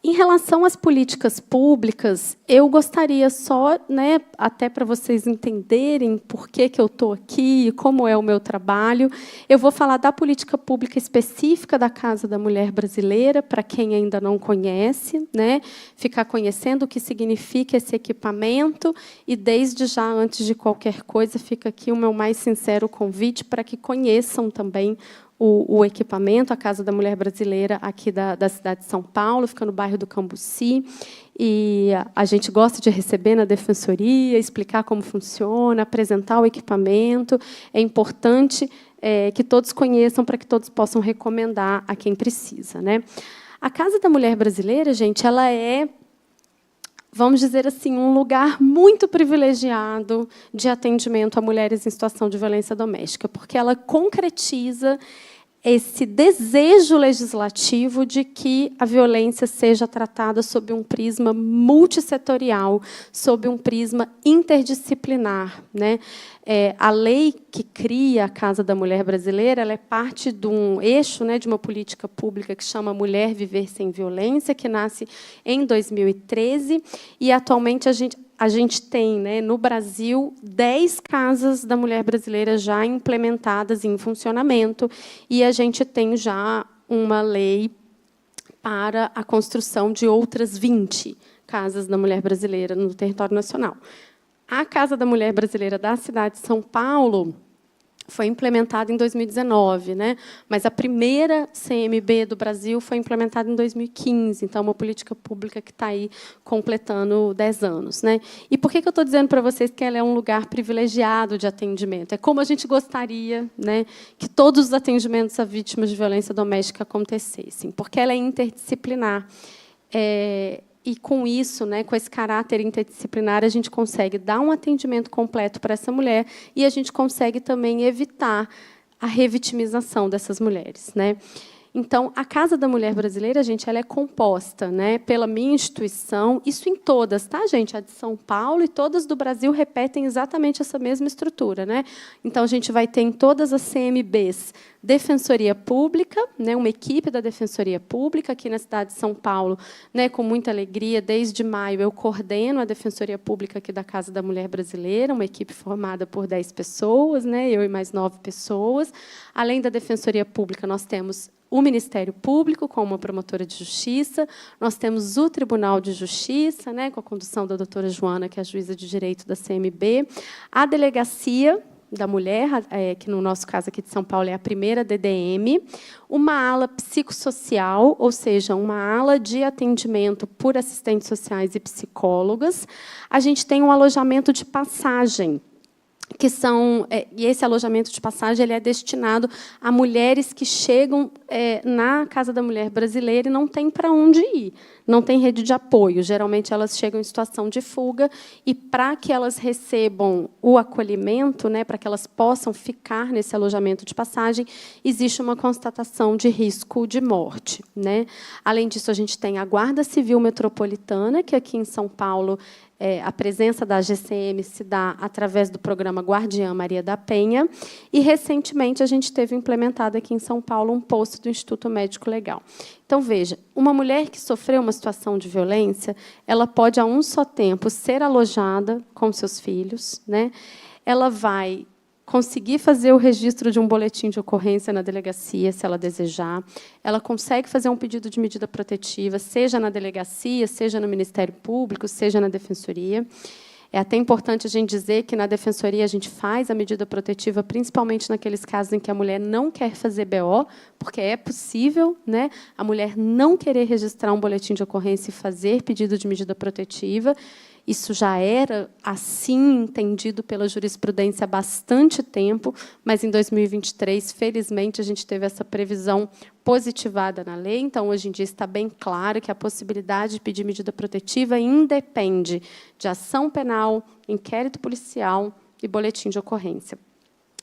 Em relação às políticas públicas, eu gostaria só, né, até para vocês entenderem por que eu estou aqui e como é o meu trabalho, eu vou falar da política pública específica da Casa da Mulher Brasileira, para quem ainda não conhece, né, ficar conhecendo o que significa esse equipamento, e, desde já, antes de qualquer coisa, fica aqui o meu mais sincero convite para que conheçam também o equipamento, a Casa da Mulher Brasileira, aqui da cidade de São Paulo, fica no bairro do Cambuci. E a gente gosta de receber na defensoria, explicar como funciona, apresentar o equipamento. É importante que todos conheçam, para que todos possam recomendar a quem precisa, né? A Casa da Mulher Brasileira, gente, ela é, vamos dizer assim, um lugar muito privilegiado de atendimento a mulheres em situação de violência doméstica, porque ela concretiza esse desejo legislativo de que a violência seja tratada sob um prisma multissetorial, sob um prisma interdisciplinar, né? A lei que cria a Casa da Mulher Brasileira, ela é parte de um eixo, né, de uma política pública que chama Mulher Viver Sem Violência, que nasce em 2013, e, atualmente, a gente tem, né, no Brasil, 10 casas da mulher brasileira já implementadas em funcionamento, e a gente tem já uma lei para a construção de outras 20 casas da mulher brasileira no território nacional. A Casa da Mulher Brasileira da cidade de São Paulo foi implementada em 2019, né? Mas a primeira CMB do Brasil foi implementada em 2015, então, uma política pública que está aí completando 10 anos. Né? E por que eu estou dizendo para vocês que ela é um lugar privilegiado de atendimento? É como a gente gostaria, né, que todos os atendimentos a vítimas de violência doméstica acontecessem, porque ela é interdisciplinar. E, com isso, né, com esse caráter interdisciplinar, a gente consegue dar um atendimento completo para essa mulher, e a gente consegue também evitar a revitimização dessas mulheres, né? Então, a Casa da Mulher Brasileira, gente, ela é composta, né, pela minha instituição, isso em todas, tá, gente? A de São Paulo e todas do Brasil repetem exatamente essa mesma estrutura, né? Então, a gente vai ter em todas as CMBs Defensoria Pública, né, uma equipe da Defensoria Pública, aqui na cidade de São Paulo, né, com muita alegria, desde maio eu coordeno a Defensoria Pública aqui da Casa da Mulher Brasileira, uma equipe formada por 10 pessoas, né, eu e mais 9 pessoas. Além da Defensoria Pública, nós temos o Ministério Público, com uma promotora de justiça, nós temos o Tribunal de Justiça, né, com a condução da doutora Joana, que é a juíza de direito da CMB, a Delegacia da Mulher, que no nosso caso aqui de São Paulo é a primeira DDM, uma ala psicossocial, ou seja, uma ala de atendimento por assistentes sociais e psicólogas. A gente tem um alojamento de passagem, e esse alojamento de passagem ele é destinado a mulheres que chegam na Casa da Mulher Brasileira e não têm para onde ir, não tem rede de apoio. Geralmente, elas chegam em situação de fuga, e, para que elas recebam o acolhimento, né, para que elas possam ficar nesse alojamento de passagem, existe uma constatação de risco de morte, né? Além disso, a gente tem a Guarda Civil Metropolitana, que aqui em São Paulo, a presença da GCM se dá através do programa Guardiã Maria da Penha, e, recentemente, a gente teve implementado aqui em São Paulo um posto do Instituto Médico Legal. Então, veja, uma mulher que sofreu uma situação de violência, ela pode, a um só tempo, ser alojada com seus filhos, né? Ela vai conseguir fazer o registro de um boletim de ocorrência na delegacia, se ela desejar. Ela consegue fazer um pedido de medida protetiva, seja na delegacia, seja no Ministério Público, seja na Defensoria. É até importante a gente dizer que, na Defensoria, a gente faz a medida protetiva, principalmente naqueles casos em que a mulher não quer fazer BO, porque é possível, né, a mulher não querer registrar um boletim de ocorrência e fazer pedido de medida protetiva. Isso já era assim entendido pela jurisprudência há bastante tempo, mas, em 2023, felizmente, a gente teve essa previsão positivada na lei. Então, hoje em dia, está bem claro que a possibilidade de pedir medida protetiva independe de ação penal, inquérito policial e boletim de ocorrência.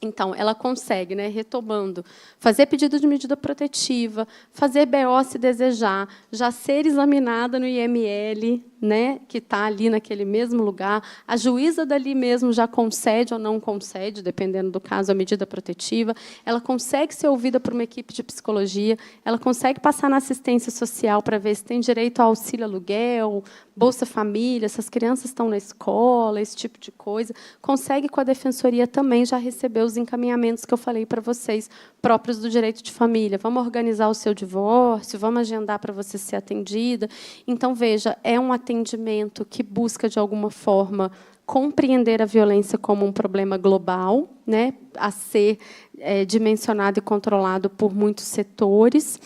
Então, ela consegue, né, retomando, fazer pedido de medida protetiva, fazer BO se desejar, já ser examinada no IML, né, que está ali naquele mesmo lugar. A juíza dali mesmo já concede ou não concede, dependendo do caso, a medida protetiva. Ela consegue ser ouvida por uma equipe de psicologia, ela consegue passar na assistência social para ver se tem direito ao auxílio aluguel, Bolsa Família, se as crianças estão na escola, esse tipo de coisa. Consegue, com a Defensoria, também já receber os encaminhamentos que eu falei para vocês, próprios do direito de família. Vamos organizar o seu divórcio, vamos agendar para você ser atendida. Então, veja, é um atendimento que busca, de alguma forma, compreender a violência como um problema global, né, a ser dimensionado e controlado por muitos setores,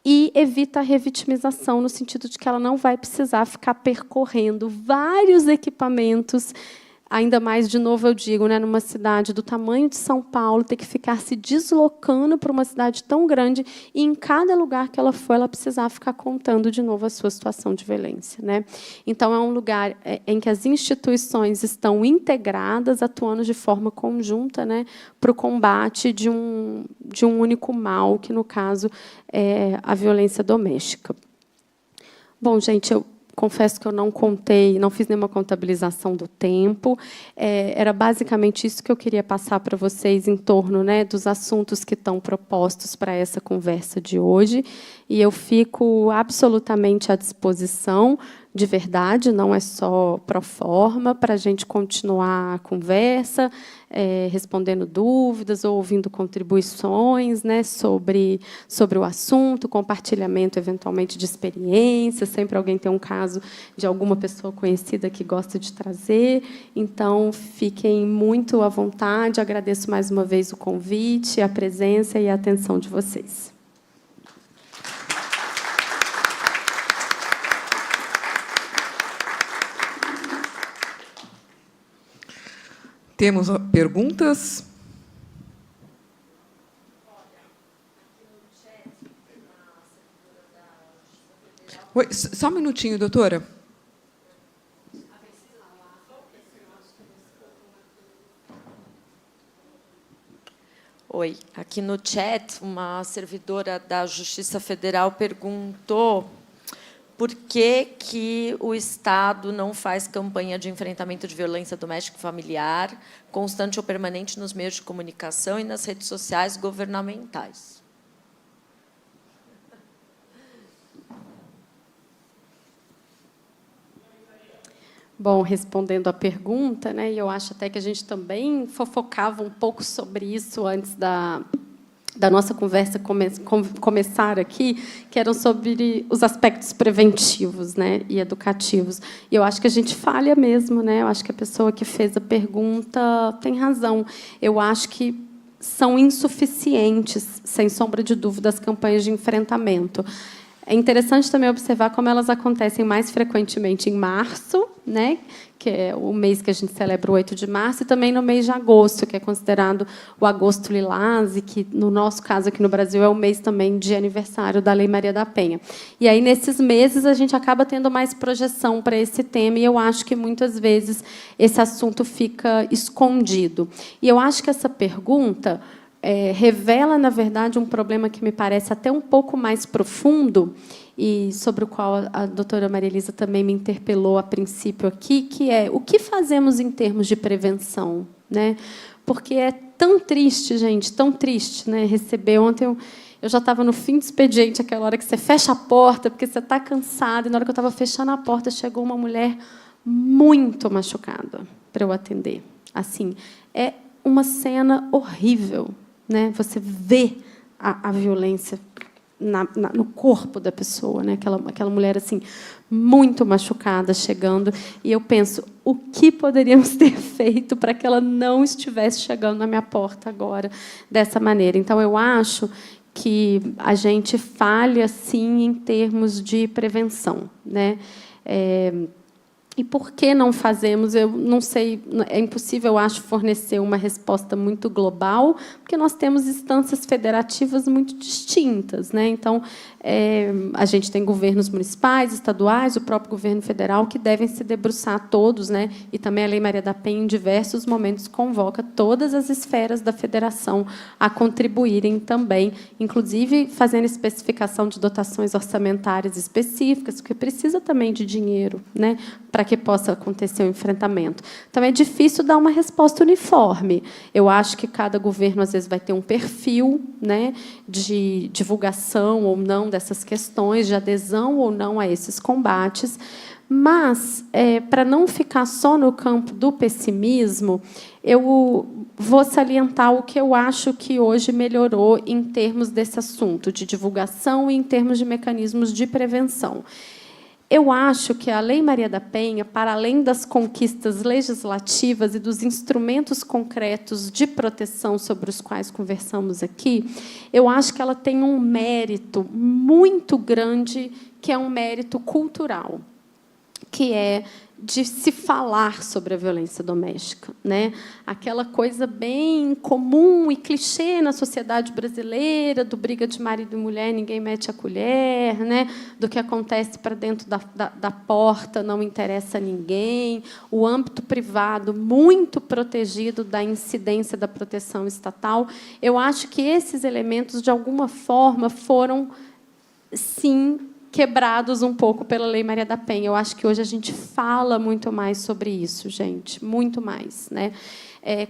e evita a revitimização, no sentido de que ela não vai precisar ficar percorrendo vários equipamentos. Ainda mais, de novo, eu digo, né, numa cidade do tamanho de São Paulo, ter que ficar se deslocando para uma cidade tão grande, e, em cada lugar que ela for, ela precisar ficar contando de novo a sua situação de violência, né? Então, é um lugar em que as instituições estão integradas, atuando de forma conjunta, né, para o combate de um único mal, que, no caso, é a violência doméstica. Bom, gente, eu confesso que eu não contei, não fiz nenhuma contabilização do tempo. Era basicamente isso que eu queria passar para vocês em torno, né, dos assuntos que estão propostos para essa conversa de hoje. E eu fico absolutamente à disposição, de verdade, não é só pro forma, para a gente continuar a conversa, respondendo dúvidas ou ouvindo contribuições, né, sobre o assunto, compartilhamento, eventualmente, de experiência. Sempre alguém tem um caso de alguma pessoa conhecida que gosta de trazer. Então, fiquem muito à vontade. Agradeço mais uma vez o convite, a presença e a atenção de vocês. Temos perguntas? Oi, só um minutinho, doutora. Oi, aqui no chat, uma servidora da Justiça Federal perguntou por que o Estado não faz campanha de enfrentamento de violência doméstica e familiar, constante ou permanente, nos meios de comunicação e nas redes sociais governamentais. Bom, respondendo à pergunta, né, e eu acho até que a gente também fofocava um pouco sobre isso antes da nossa conversa começar aqui, que eram sobre os aspectos preventivos, né, e educativos. E eu acho que a gente falha mesmo, né? Eu acho que a pessoa que fez a pergunta tem razão. Eu acho que são insuficientes, sem sombra de dúvida, as campanhas de enfrentamento. É interessante também observar como elas acontecem mais frequentemente em março, né, que é o mês que a gente celebra o 8 de março, e também no mês de agosto, que é considerado o agosto lilás, e que, no nosso caso, aqui no Brasil, é o mês também de aniversário da Lei Maria da Penha. E aí, nesses meses, a gente acaba tendo mais projeção para esse tema, e eu acho que, muitas vezes, esse assunto fica escondido. E eu acho que essa pergunta revela, na verdade, um problema que me parece até um pouco mais profundo, e sobre o qual a doutora Maria Elisa também me interpelou a princípio aqui, que é o que fazemos em termos de prevenção, né? Porque é tão triste, gente, tão triste, né? Receber ontem eu já estava no fim do expediente, aquela hora que você fecha a porta porque você está cansado, e na hora que eu estava fechando a porta chegou uma mulher muito machucada para eu atender. Assim, é uma cena horrível, né? Você vê a violência no corpo da pessoa, né? Aquela mulher assim muito machucada chegando, e eu penso, o que poderíamos ter feito para que ela não estivesse chegando na minha porta agora dessa maneira? Então, eu acho que a gente falha, sim, em termos de prevenção, né? E por que não fazemos? Eu não sei, é impossível, eu acho, fornecer uma resposta muito global, porque nós temos instâncias federativas muito distintas, né? Então, a gente tem governos municipais, estaduais, o próprio governo federal, que devem se debruçar todos, né? E também a Lei Maria da Penha, em diversos momentos, convoca todas as esferas da federação a contribuírem também, inclusive fazendo especificação de dotações orçamentárias específicas, porque precisa também de dinheiro, né, para que possa acontecer o enfrentamento. Então, é difícil dar uma resposta uniforme. Eu acho que cada governo, às vezes, vai ter um perfil, né, de divulgação ou não dessas questões, de adesão ou não a esses combates. Mas, para não ficar só no campo do pessimismo, eu vou salientar o que eu acho que hoje melhorou em termos desse assunto, de divulgação e em termos de mecanismos de prevenção. Eu acho que a Lei Maria da Penha, para além das conquistas legislativas e dos instrumentos concretos de proteção sobre os quais conversamos aqui, eu acho que ela tem um mérito muito grande, que é um mérito cultural, que é de se falar sobre a violência doméstica, né? Aquela coisa bem comum e clichê na sociedade brasileira, do briga de marido e mulher, ninguém mete a colher, né? Do que acontece para dentro da porta, não interessa a ninguém, o âmbito privado muito protegido da incidência da proteção estatal. Eu acho que esses elementos, de alguma forma, foram, sim, quebrados um pouco pela Lei Maria da Penha. Eu acho que hoje a gente fala muito mais sobre isso, gente, muito mais, né?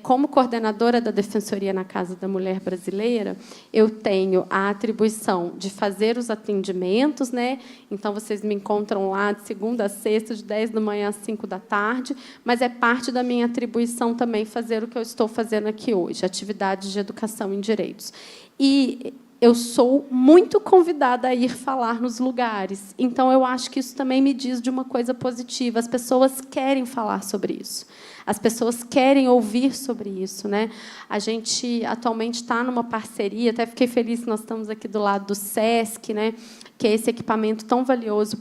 Como coordenadora da Defensoria na Casa da Mulher Brasileira, eu tenho a atribuição de fazer os atendimentos, né? Então, vocês me encontram lá de segunda a sexta, de 10 da manhã às 5 da tarde, mas é parte da minha atribuição também fazer o que eu estou fazendo aqui hoje, atividades de educação em direitos. E eu sou muito convidada a ir falar nos lugares. Então, eu acho que isso também me diz de uma coisa positiva. As pessoas querem falar sobre isso. As pessoas querem ouvir sobre isso, né? A gente, atualmente, está numa parceria, até fiquei feliz que nós estamos aqui do lado do SESC, né? Que é esse equipamento tão valioso,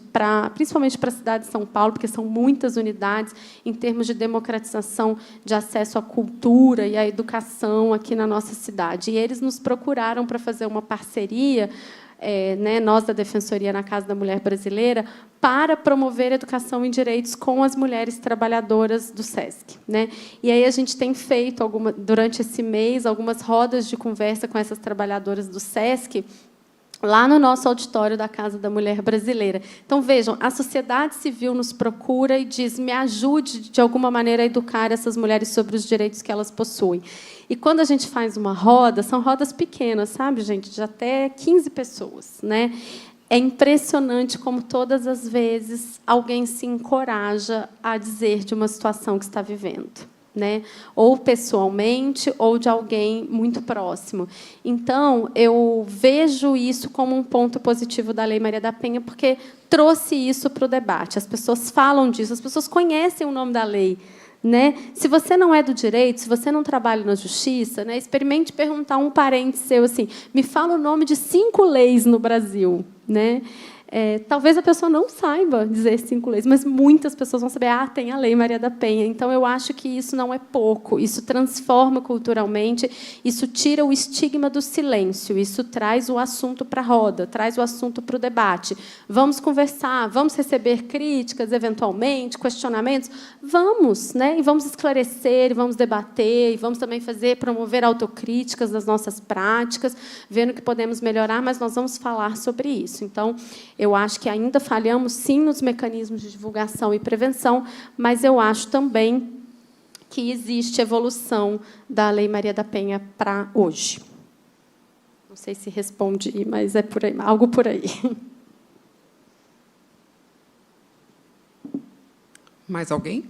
principalmente para a cidade de São Paulo, porque são muitas unidades em termos de democratização de acesso à cultura e à educação aqui na nossa cidade. E eles nos procuraram para fazer uma parceria, nós da Defensoria na Casa da Mulher Brasileira, para promover a educação em direitos com as mulheres trabalhadoras do SESC, né? E aí a gente tem feito, durante esse mês, algumas rodas de conversa com essas trabalhadoras do SESC, lá no nosso auditório da Casa da Mulher Brasileira. Então, vejam, a sociedade civil nos procura e diz, me ajude, de alguma maneira, a educar essas mulheres sobre os direitos que elas possuem. E, quando a gente faz uma roda, são rodas pequenas, sabe, gente, de até 15 pessoas, né? É impressionante como, todas as vezes, alguém se encoraja a dizer de uma situação que está vivendo, né? Ou pessoalmente, ou de alguém muito próximo. Então, eu vejo isso como um ponto positivo da Lei Maria da Penha, porque trouxe isso para o debate. As pessoas falam disso, as pessoas conhecem o nome da lei, né? Se você não é do direito, se você não trabalha na justiça, né, experimente perguntar a um parente seu assim: me fala o nome de 5 leis no Brasil, né? Talvez a pessoa não saiba dizer 5 leis, mas muitas pessoas vão saber, tem a Lei Maria da Penha. Então, eu acho que isso não é pouco, isso transforma culturalmente, isso tira o estigma do silêncio, isso traz o assunto para a roda, traz o assunto para o debate. Vamos conversar, vamos receber críticas, eventualmente, questionamentos, vamos, né? E vamos esclarecer, e vamos debater, e vamos também promover autocríticas das nossas práticas, vendo que podemos melhorar, mas nós vamos falar sobre isso. Então, eu acho que ainda falhamos, sim, nos mecanismos de divulgação e prevenção, mas eu acho também que existe evolução da Lei Maria da Penha para hoje. Não sei se respondi, mas é por aí, algo por aí. Mais alguém?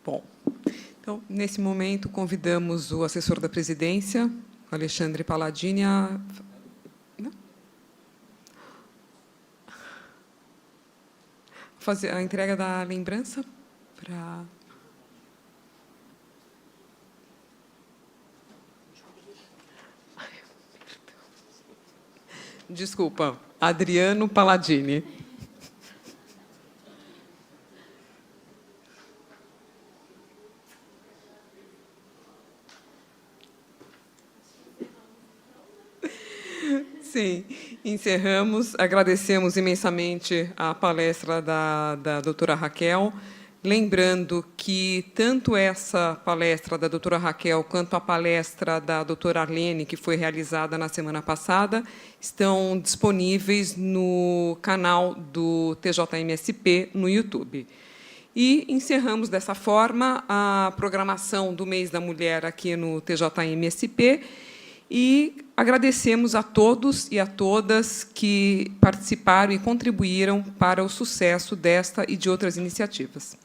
Bom, então, nesse momento, convidamos o assessor da presidência, Alexandre Palladini, a fazer a entrega da lembrança para... Desculpa, Adriano Palladini. Sim, encerramos. Agradecemos imensamente a palestra da doutora Raquel, lembrando que tanto essa palestra da doutora Raquel quanto a palestra da doutora Arlene, que foi realizada na semana passada, estão disponíveis no canal do TJMSP no YouTube. E encerramos dessa forma a programação do Mês da Mulher aqui no TJMSP, e agradecemos a todos e a todas que participaram e contribuíram para o sucesso desta e de outras iniciativas.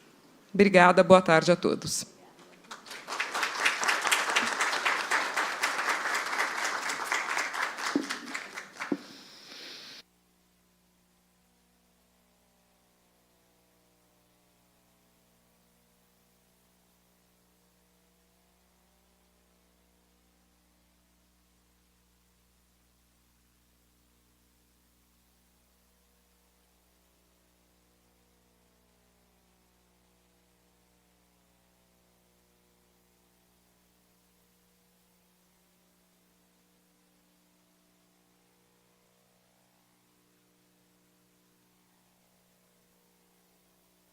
Obrigada, boa tarde a todos.